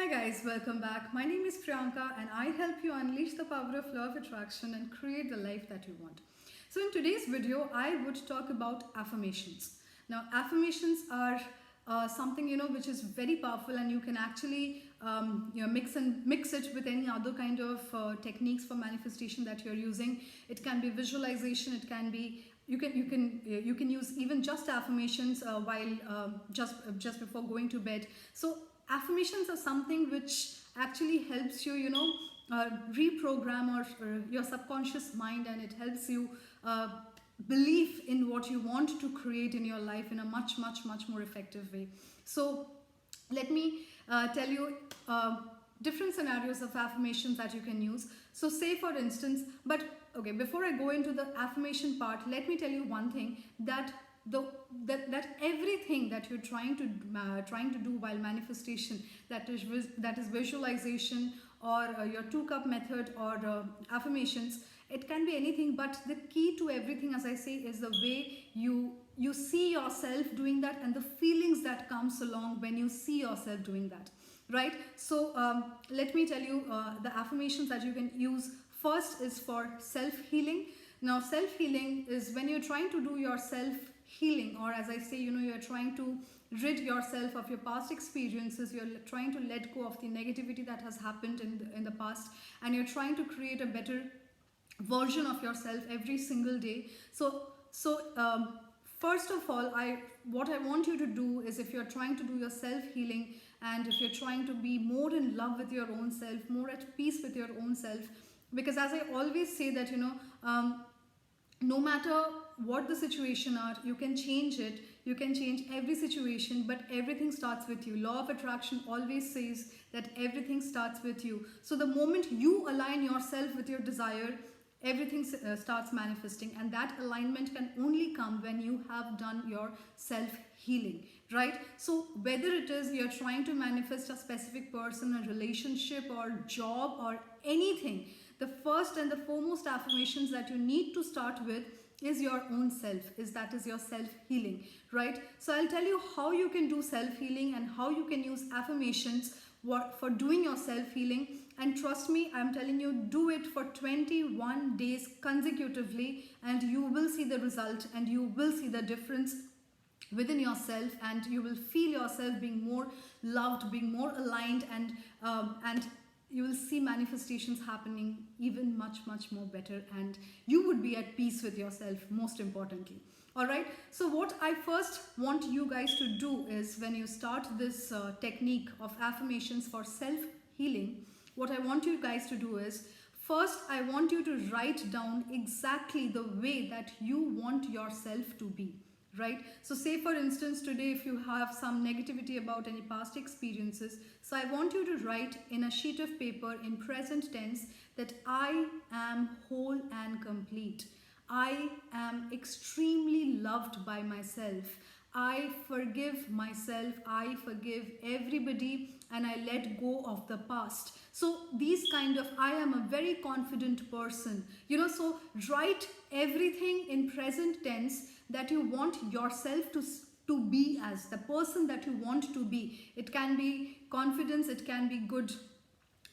Hi guys, welcome back. My name is Priyanka and I help you unleash the power of law of attraction and create the life that you want. So in today's video, I would talk about affirmations. Now affirmations are something which is very powerful, and you can actually mix it with any other kind of techniques for manifestation that you're using. It can be visualization, it can be you can use even just affirmations while just before going to bed. So affirmations are something which actually helps you reprogram your subconscious mind, and it helps you believe in what you want to create in your life in a much more effective way. So let me tell you different scenarios of affirmations that you can use. So say for instance, but okay, before I go into the affirmation part, let me tell you one thing, that that everything that you're trying to do while manifestation, that is visualization or your 2 cup method or affirmations, it can be anything, but the key to everything, as I say, is the way you see yourself doing that and the feelings that comes along when you see yourself doing that, right? So let me tell you the affirmations that you can use. First is for self-healing. Now self-healing is when you're trying to do your self-healing, or as I say, you're trying to rid yourself of your past experiences, you're trying to let go of the negativity that has happened in the past, and you're trying to create a better version of yourself every single day. So first of all, what I want you to do is, if you're trying to do your self-healing, and if you're trying to be more in love with your own self, more at peace with your own self, because as I always say that no matter what the situation are, you can change it, you can change every situation, but everything starts with you. Law of attraction always says that everything starts with you. So the moment you align yourself with your desire, everything starts manifesting, and that alignment can only come when you have done your self-healing, right? So whether it is you're trying to manifest a specific person, a relationship, or job, or anything, the first and the foremost affirmations that you need to start with is your own self, that is your self-healing, right? So I'll tell you how you can do self-healing and how you can use affirmations for doing your self-healing. And trust me, I'm telling you, do it for 21 days consecutively, and you will see the result, and you will see the difference within yourself, and you will feel yourself being more loved, being more aligned, and you will see manifestations happening even much more better, and you would be at peace with yourself, most importantly. All right, so what I first want you guys to do is, when you start this technique of affirmations for self-healing, what I want you guys to do is, first I want you to write down exactly the way that you want yourself to be, right? So say for instance, today if you have some negativity about any past experiences, so I want you to write in a sheet of paper in present tense that I am whole and complete. I am extremely loved by myself. I forgive myself, I forgive everybody, and I let go of the past. So these kind of, I am a very confident person, so write everything in present tense that you want yourself to be, as the person that you want to be. It can be confidence, it can be good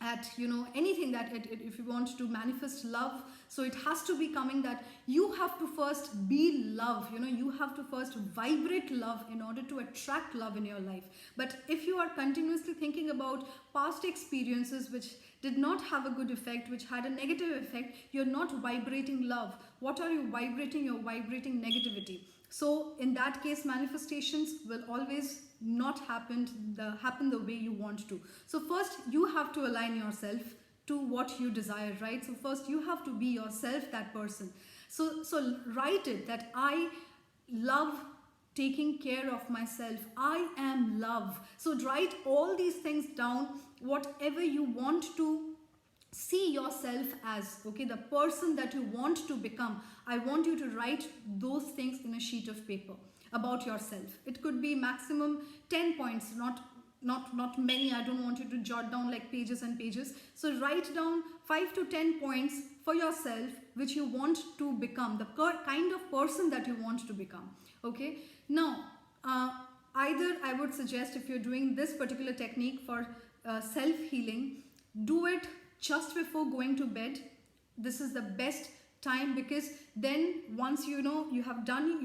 at anything that if you want to manifest love, so it has to be coming that you have to first be love, you have to first vibrate love in order to attract love in your life. But if you are continuously thinking about past experiences which did not have a good effect, which had a negative effect, you're not vibrating love. What are you vibrating? You're vibrating negativity. So in that case, manifestations will always not happen the way you want to. So first you have to align yourself to what you desire, right? So first you have to be yourself, that person. So write it that I love taking care of myself. I am love. So write all these things down, whatever you want to see yourself as, okay, the person that you want to become. I want you to write those things in a sheet of paper about yourself. It could be maximum 10 points, not many. I don't want you to jot down like pages and pages. So write down 5 to 10 points for yourself which you want to become, the kind of person that you want to become. Okay, now either I would suggest, if you're doing this particular technique for self-healing, do it just before going to bed. This is the best time, because then once you know you have done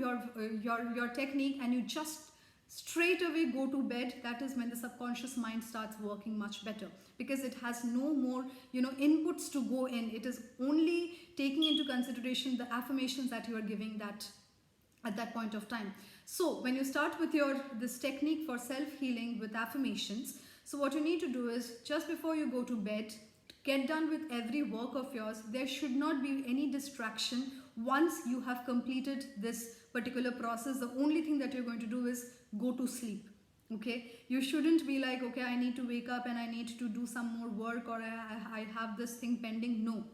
your technique and you just straight away go to bed, that is when the subconscious mind starts working much better, because it has no more inputs to go in. It is only taking into consideration the affirmations that you are giving that at that point of time. So when you start with this technique for self-healing with affirmations, so what you need to do is, just before you go to bed, get done with every work of yours. There should not be any distraction. Once you have completed this particular process, the only thing that you're going to do is go to sleep. Okay, you shouldn't be like, okay, I need to wake up and I need to do some more work, or I have this thing pending. No.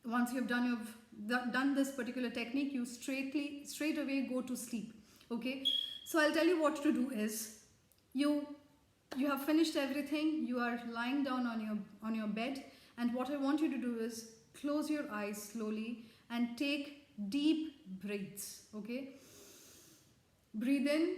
Once you've done this particular technique, you straight away go to sleep. Okay, so I'll tell you what to do is, you have finished everything, you are lying down on your bed, and what I want you to do is close your eyes slowly and take deep breaths. Okay, breathe in,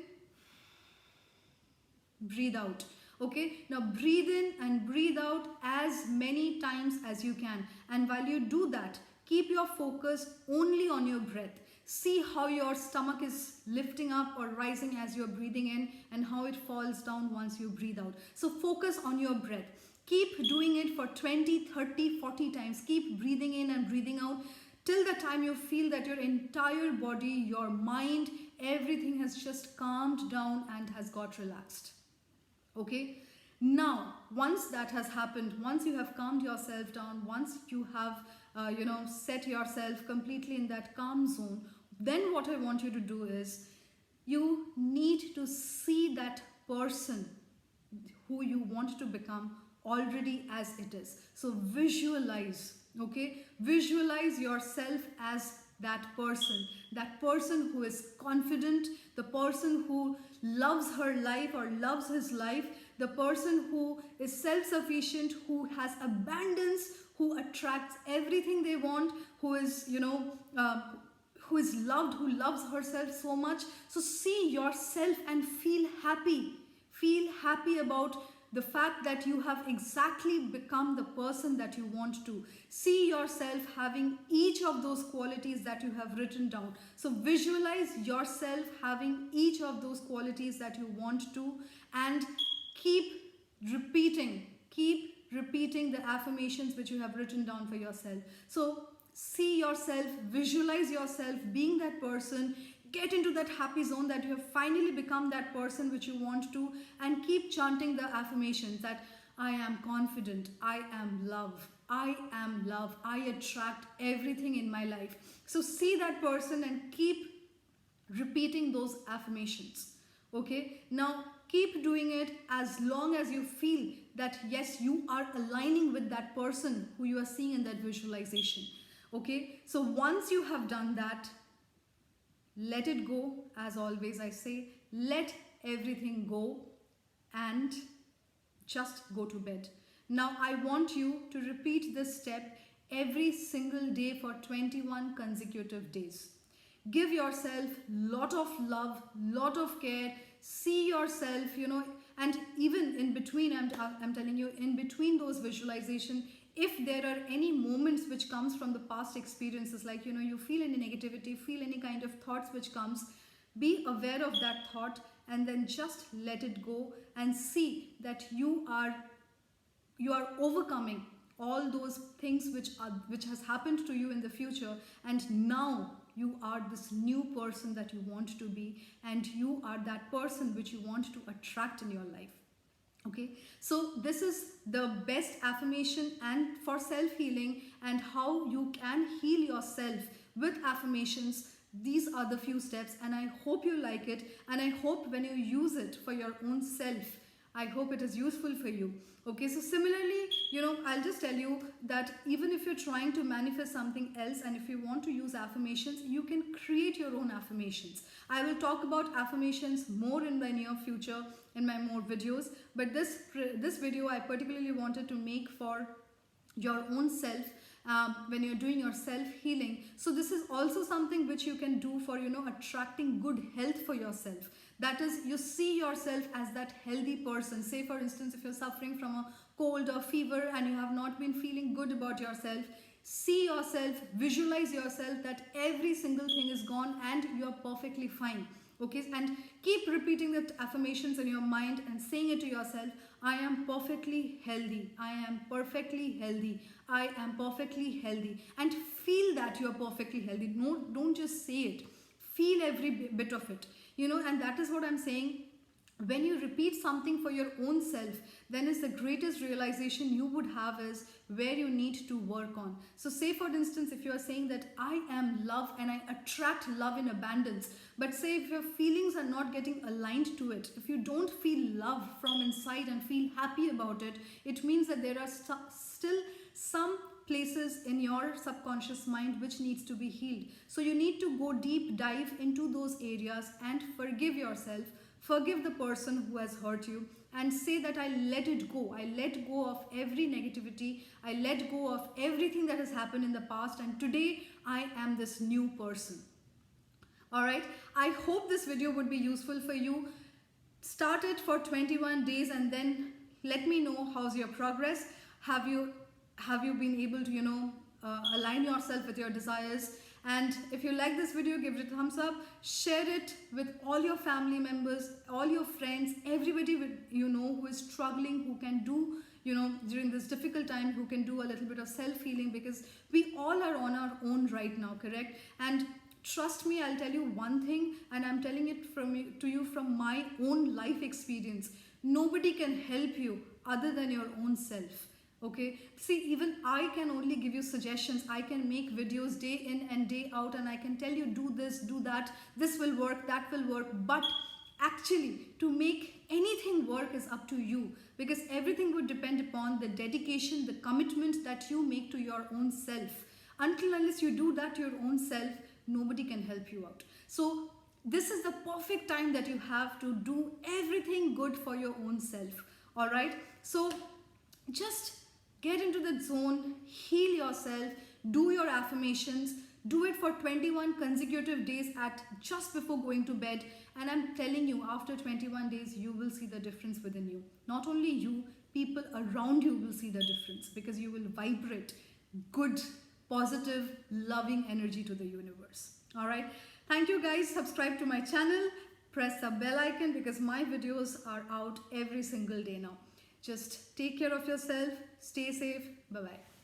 breathe out. Okay, now breathe in and breathe out as many times as you can, and while you do that, keep your focus only on your breath. See how your stomach is lifting up or rising as you're breathing in, and how it falls down once you breathe out. So focus on your breath. Keep doing it for 20, 30, 40 times. Keep breathing in and breathing out till the time you feel that your entire body, your mind, everything has just calmed down and has got relaxed. Okay, now once that has happened, once you have calmed yourself down, once you have set yourself completely in that calm zone, then what I want you to do is, you need to see that person who you want to become already as it is. So visualize. Okay, visualize yourself as that person who is confident, the person who loves her life or loves his life, the person who is self-sufficient, who has abundance, who attracts everything they want, who is who is loved, who loves herself so much. So see yourself and feel happy about the fact that you have exactly become the person that you want to. See yourself having each of those qualities that you have written down. So visualize yourself having each of those qualities that you want to, and keep repeating the affirmations which you have written down for yourself. So see yourself, visualize yourself being that person. Get into that happy zone that you have finally become that person which you want to, and keep chanting the affirmations that I am confident, I am love, I am love, I attract everything in my life. So see that person and keep repeating those affirmations. Okay, now keep doing it as long as you feel that yes, you are aligning with that person who you are seeing in that visualization. Okay, so once you have done that, let it go. As always I say, let everything go and just go to bed. Now I want you to repeat this step every single day for 21 consecutive days. Give yourself lot of love, lot of care. See yourself, and even in between, I'm telling you, in between those visualization, if there are any moments which comes from the past experiences, like you feel any negativity, feel any kind of thoughts which comes, be aware of that thought and then just let it go, and see that you are overcoming all those things which has happened to you in the future, and now you are this new person that you want to be, and you are that person which you want to attract in your life. Okay, so this is the best affirmation and for self-healing, and how you can heal yourself with affirmations. These are the few steps, and I hope you like it, and I hope when you use it for your own self, I hope it is useful for you. Okay, so similarly, I'll just tell you that even if you're trying to manifest something else, and if you want to use affirmations, you can create your own affirmations. I will talk about affirmations more in the near future in my more videos, but this video I particularly wanted to make for your own self, when you're doing your self-healing. So this is also something which you can do for attracting good health for yourself. That is, you see yourself as that healthy person. Say for instance, if you're suffering from a cold or fever and you have not been feeling good about yourself, see yourself, visualize yourself that every single thing is gone and you're perfectly fine. Okay, and keep repeating the affirmations in your mind and saying it to yourself. I am perfectly healthy. I am perfectly healthy. I am perfectly healthy. And feel that you're perfectly healthy. No, don't just say it. Feel every bit of it. And that is what I'm saying. When you repeat something for your own self, then is the greatest realization you would have is where you need to work on. So say for instance, if you are saying that I am love and I attract love in abundance, but say if your feelings are not getting aligned to it, if you don't feel love from inside and feel happy about it, it means that there are still some places in your subconscious mind which needs to be healed. So you need to go deep dive into those areas and forgive yourself. Forgive the person who has hurt you and say that I let it go. I let go of every negativity. I let go of everything that has happened in the past, and today I am this new person. Alright, I hope this video would be useful for you. Start it for 21 days and then let me know how's your progress. Have you been able to align yourself with your desires? And if you like this video, give it a thumbs up, share it with all your family members, all your friends, everybody who is struggling, who can do during this difficult time, who can do a little bit of self-healing, because we all are on our own right now, correct? And trust me, I'll tell you one thing, and I'm telling it to you from my own life experience. Nobody can help you other than your own self. Okay, see, even I can only give you suggestions. I can make videos day in and day out and I can tell you do this, do that, this will work, that will work, but actually to make anything work is up to you, because everything would depend upon the dedication, the commitment that you make to your own self. Unless you do that to your own self, nobody can help you out. So this is the perfect time that you have to do everything good for your own self. All right, so just get into the zone, heal yourself, do your affirmations, do it for 21 consecutive days at just before going to bed, and I'm telling you, after 21 days you will see the difference within you. Not only you, people around you will see the difference, because you will vibrate good, positive, loving energy to the universe. All right, thank you guys. Subscribe to my channel, press the bell icon, because my videos are out every single day now. Just take care of yourself, stay safe, bye-bye.